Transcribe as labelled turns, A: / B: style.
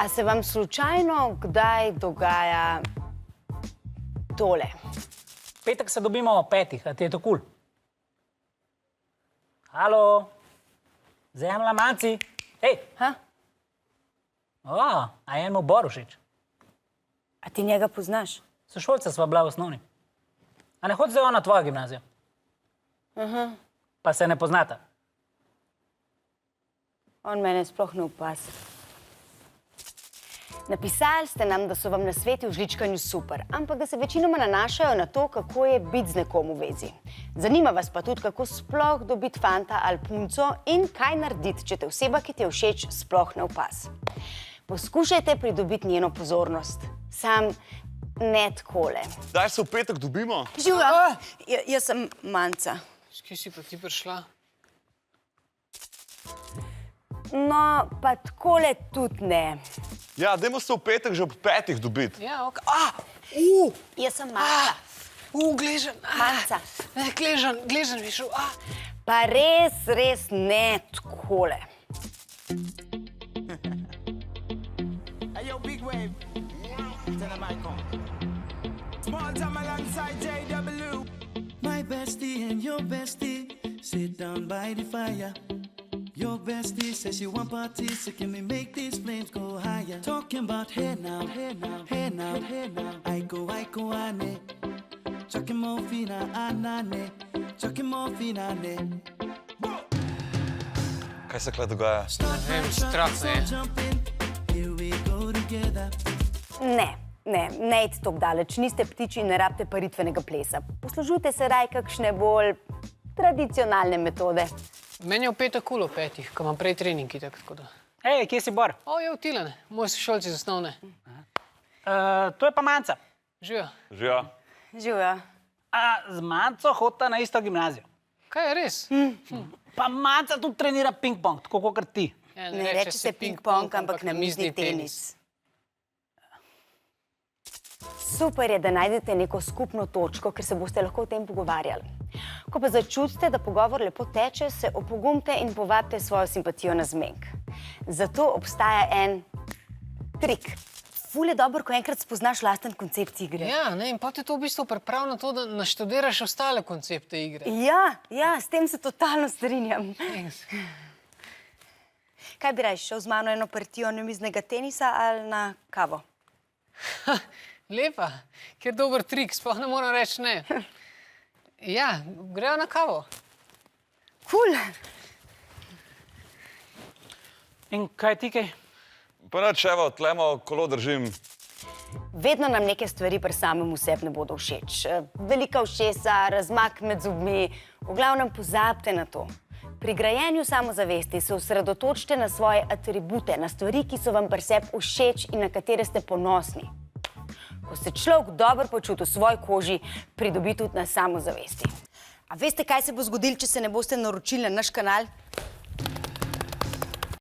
A: A se vam slučajno kdaj dogaja tole?
B: Petek se dobimo o 5, a ti je to kul? Halo? Zemlja, manci? Hej!
A: Ha?
B: O, a je enemu Boru všeč?
A: A ti njega poznaš?
B: Sošolca sva bila v osnovni. A ne hodi zdaj on na tvojo gimnazijo? Pa se ne poznata?
A: On mene sploh ne opaz. Napisali ste nam, da so vam nasveti v žličkanju super, ampak da se večinoma nanašajo na to, kako je biti z nekom v vezi. Zanima vas pa tudi, kako sploh dobiti fanta ali punco in kaj narediti, če te oseba, ki ti je všeč, sploh ne opaz. Poskušajte pridobiti njeno pozornost. Sam ne takole.
C: Daj se v petek dobimo.
A: Živjo, jaz sem Manca.
D: Kje si pa ti prišla?
A: No, pa takole tudi ne.
C: Ja, dajmo se v petek že ob 5 dobiti.
D: Ja, ok.
A: Jaz sem Manca.
D: Gležen.
A: Manca.
D: Ne, gležen bi šel.
A: Pa res ne takole.
E: Hey, yo, big wave. Tell them I come. Small time alongside JW. My bestie and your bestie sit down by the fire. Your bestie says she want parties, so can we make these flames go higher? Talking about hey now, hey now, hey now, hey now. I go, ane. Chucking morphina, anane. Chucking morphina, ne.
C: Kaj se kle dogaja?
D: Ne vem, strah me je.
E: Here we go together.
A: Ne id tako daleč, niste ptiči in ne rabite paritvenega plesa. Poslužujte se raj kakšne bolj tradicionalne metode.
D: Meni je v petek kul o 5, ko imam prej trening itak, tako da.
B: Hej, kje si Bor?
D: O, je v Tilene, moj sošolci z osnovne.
B: To je pa Manca.
D: Živijo.
C: Živijo.
A: Živjo.
B: A z Manco hodita na isto gimnazijo.
D: Kaj je res?
B: Pa Manca tudi trenira ping-pong, tako kot ti.
D: Ja,
A: Ne reče se ping-pong, ampak namizni tenis. Super je, da najdete neko skupno točko, ker se boste lahko o tem pogovarjali. Ko pa začutite, da pogovor lepo teče, se opogumite in povabite svojo simpatijo na zmenk. Zato obstaja en trik. Ful je dobro, ko enkrat spoznaš lasten koncept igre.
D: Ja, ne, in pa te to v bistvu pripravi na to, da naštudiraš ostale koncepte igre.
A: Ja, s tem se totalno strinjam. Kaj bi raje, šel z mano eno partijo namiznega tenisa ali na kavo?
D: Lepa, kjer dober trik, sploh ne moram reči ne. Ja, grejo na kavo.
A: Kul!
B: In kaj ti kaj?
C: Pa nič, evo, tlemo kolo držim.
A: Vedno nam neke stvari pri samem sebi ne bodo všeč. Velika ušesa, razmak med zobmi, v glavnem pozabite na to. Pri grajenju samozavesti se osredotočite na svoje atribute, na stvari, ki so vam pri sebi všeč in na katere ste ponosni. Ko se človek dobro počuti v svoji koži, pridobi tudi na samozavesti. A veste, kaj se bo zgodilo, če se ne boste naročili na naš kanal?